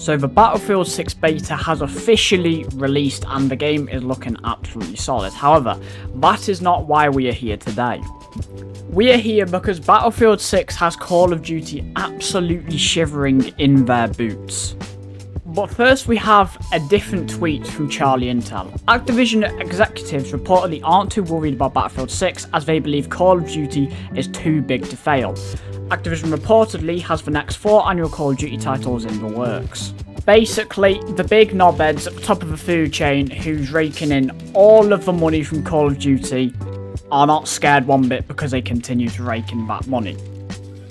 So the Battlefield 6 beta has officially released and the game is looking absolutely solid. However, that is not why we are here today. We are here because Battlefield 6 has Call of Duty absolutely shivering in their boots. But first we have a different tweet from Charlie Intel. Activision executives reportedly aren't too worried about Battlefield 6 as they believe Call of Duty is too big to fail. Activision reportedly has the next 4 annual Call of Duty titles in the works. Basically, the big knobheads at the top of the food chain who's raking in all of the money from Call of Duty are not scared one bit because they continue to rake in that money.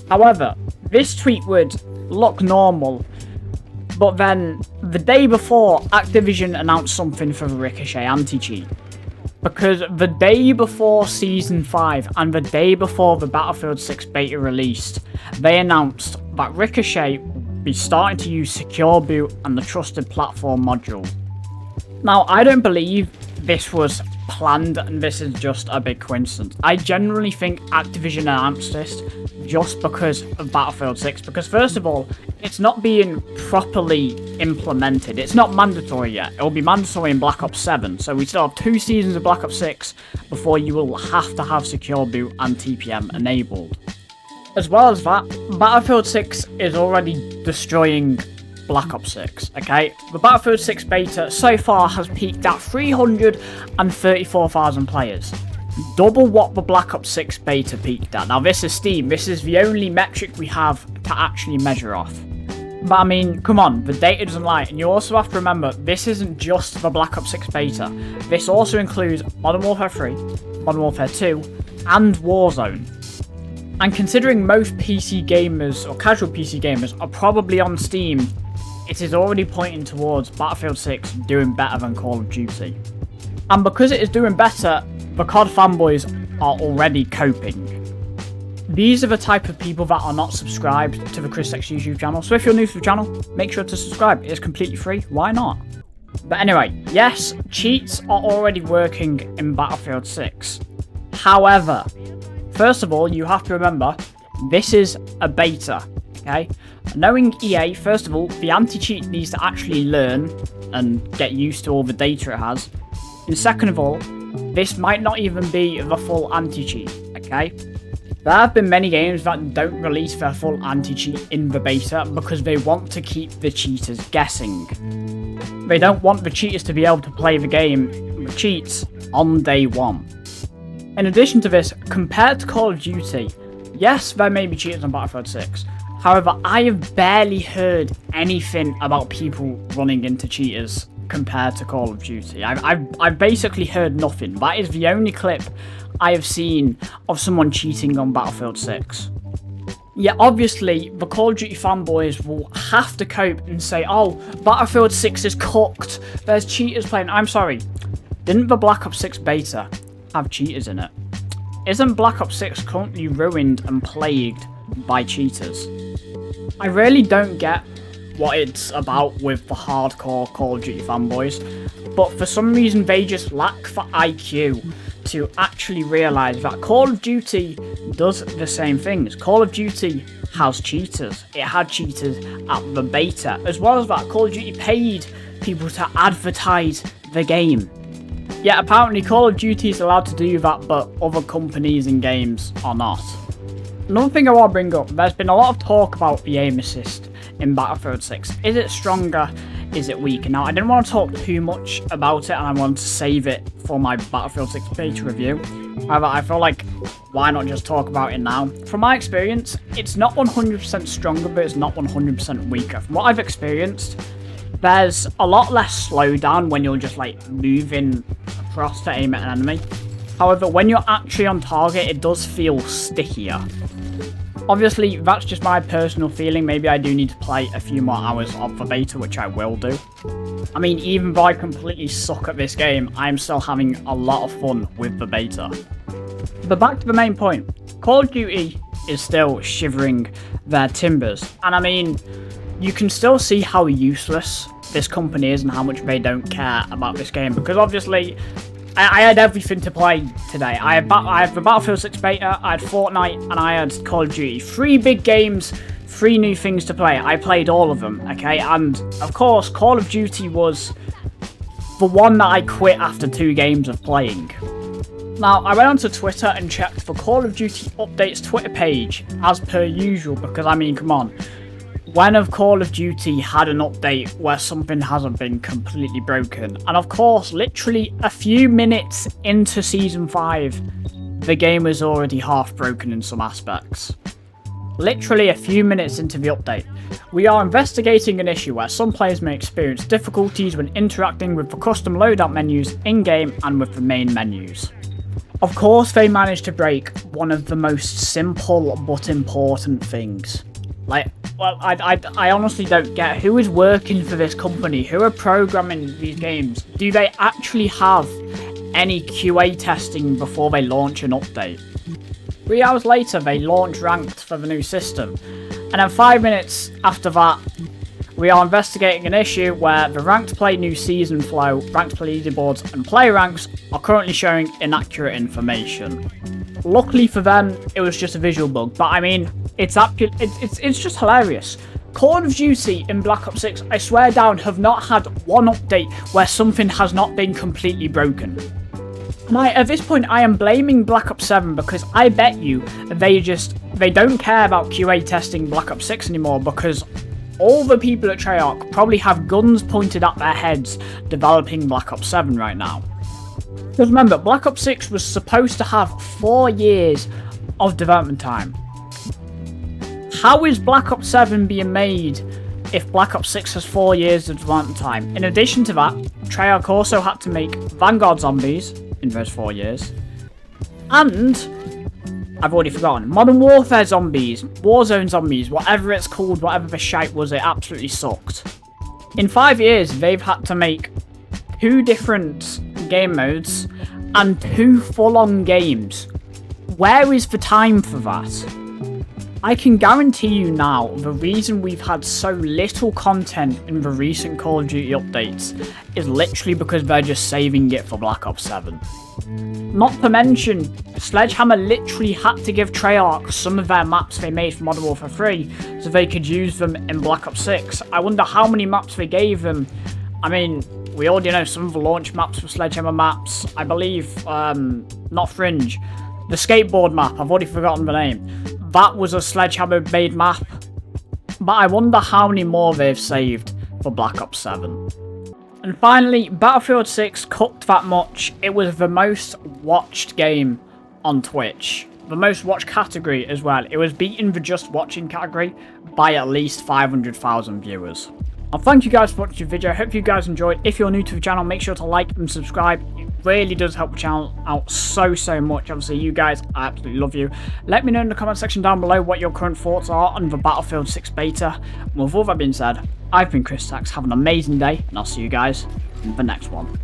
However, this tweet would look normal, but then the day before, Activision announced something for the Ricochet anti-cheat. Because the day before Season 5 and the day before the Battlefield 6 beta released, they announced that Ricochet would be starting to use Secure Boot and the Trusted Platform module. Now, I don't believe this was planned and this is just a big coincidence. I genuinely think Activision announced this just because of Battlefield 6, because first of all, it's not being properly implemented. It's not mandatory yet. It will be mandatory in Black Ops 7, so we still have 2 seasons of Black Ops 6 before you will have to have Secure Boot and TPM enabled. As well as that, Battlefield 6 is already destroying Black Ops 6, okay? The Battlefield 6 beta so far has peaked at 334,000 players. Double what the Black Ops 6 beta peaked at. Now this is Steam, this is the only metric we have to actually measure off. But I mean, come on, the data doesn't lie, and you also have to remember, this isn't just the Black Ops 6 beta. This also includes Modern Warfare 3, Modern Warfare 2, and Warzone. And considering most PC gamers, or casual PC gamers, are probably on Steam, it is already pointing towards Battlefield 6 doing better than Call of Duty. And because it is doing better, the COD fanboys are already coping. These are the type of people that are not subscribed to the Chris-Tex YouTube channel, so if you're new to the channel, make sure to subscribe. It is completely free, why not? But anyway, yes, cheats are already working in Battlefield 6. However, first of all, you have to remember, this is a beta, okay? Knowing EA, first of all, the anti-cheat needs to actually learn and get used to all the data it has. And second of all, this might not even be the full anti-cheat, okay? There have been many games that don't release their full anti-cheat in the beta because they want to keep the cheaters guessing. They don't want the cheaters to be able to play the game with cheats on day one. In addition to this, compared to Call of Duty, yes, there may be cheaters on Battlefield 6. However, I have barely heard anything about people running into cheaters compared to Call of Duty. I've basically heard nothing. That is the only clip I have seen of someone cheating on Battlefield 6. Yeah, obviously, the Call of Duty fanboys will have to cope and say, oh, Battlefield 6 is cooked, there's cheaters playing. I'm sorry, didn't the Black Ops 6 beta have cheaters in it? Isn't Black Ops 6 currently ruined and plagued by cheaters? I really don't get what it's about with the hardcore Call of Duty fanboys, but for some reason they just lack the IQ to actually realise that Call of Duty does the same things. Call of Duty has cheaters. It had cheaters at the beta. As well as that, Call of Duty paid people to advertise the game. Yet apparently Call of Duty is allowed to do that, but other companies and games are not. Another thing I want to bring up, there's been a lot of talk about the aim assist in Battlefield 6. Is it stronger? Is it weaker? Now, I didn't want to talk too much about it and I wanted to save it for my Battlefield 6 beta review. However, I feel like, why not just talk about it now? From my experience, it's not 100% stronger, but it's not 100% weaker. From what I've experienced, there's a lot less slowdown when you're just like moving across to aim at an enemy. However, when you're actually on target, it does feel stickier. Obviously, that's just my personal feeling. Maybe I do need to play a few more hours of the beta, which I will do. I mean, even though I completely suck at this game, I'm still having a lot of fun with the beta. But back to the main point. Call of Duty is still shivering their timbers. And I mean, you can still see how useless this company is and how much they don't care about this game. Because obviously, I had everything to play today. I had the Battlefield 6 beta, I had Fortnite, and I had Call of Duty. 3 big games, 3 new things to play. I played all of them, okay? And, of course, Call of Duty was the one that I quit after 2 games of playing. Now, I went onto Twitter and checked the Call of Duty Updates Twitter page, as per usual, because, I mean, come on. When have Call of Duty had an update where something hasn't been completely broken? And, of course, literally a few minutes into Season 5, the game was already half broken in some aspects. Literally a few minutes into the update. We are investigating an issue where some players may experience difficulties when interacting with the custom loadout menus in-game and with the main menus. Of course, they managed to break one of the most simple but important things. Like, well, I honestly don't get who is working for this company, who are programming these games. Do they actually have any QA testing before they launch an update? 3 hours later, they launch Ranked for the new system. And then 5 minutes after that, we are investigating an issue where the Ranked Play new season flow, Ranked Play leaderboards, and player ranks are currently showing inaccurate information. Luckily for them, it was just a visual bug, but I mean, it's just hilarious. Call of Duty in Black Ops 6, I swear down, have not had one update where something has not been completely broken. And at this point, I am blaming Black Ops 7 because I bet you they don't care about QA testing Black Ops 6 anymore, because all the people at Treyarch probably have guns pointed at their heads developing Black Ops 7 right now. Because remember, Black Ops 6 was supposed to have 4 years of development time. How is Black Ops 7 being made if Black Ops 6 has 4 years of development time? In addition to that, Treyarch also had to make Vanguard Zombies in those 4 years. And, I've already forgotten, Modern Warfare Zombies, Warzone Zombies, whatever it's called, whatever the shite was, it absolutely sucked. In 5 years, they've had to make 2 different game modes and 2 full-on games. Where is the time for that? I can guarantee you now, the reason we've had so little content in the recent Call of Duty updates is literally because they're just saving it for Black Ops 7. Not to mention, Sledgehammer literally had to give Treyarch some of their maps they made for Modern Warfare 3 so they could use them in Black Ops 6. I wonder how many maps they gave them. I mean, we already know some of the launch maps were Sledgehammer maps. I believe, not Fringe, the skateboard map, I've already forgotten the name. That was a Sledgehammer-made map. But I wonder how many more they've saved for Black Ops 7. And finally, Battlefield 6 cooked that much. It was the most watched game on Twitch. The most watched category as well. It was beating the just watching category by at least 500,000 viewers. Well, thank you guys for watching the video. I hope you guys enjoyed. If you're new to the channel, make sure to like and subscribe. It really does help the channel out so much. Obviously, you guys, I absolutely love you. Let me know in the comment section down below what your current thoughts are on the Battlefield 6 beta. And with all that being said, I've been Chris Tax. Have an amazing day, and I'll see you guys in the next one.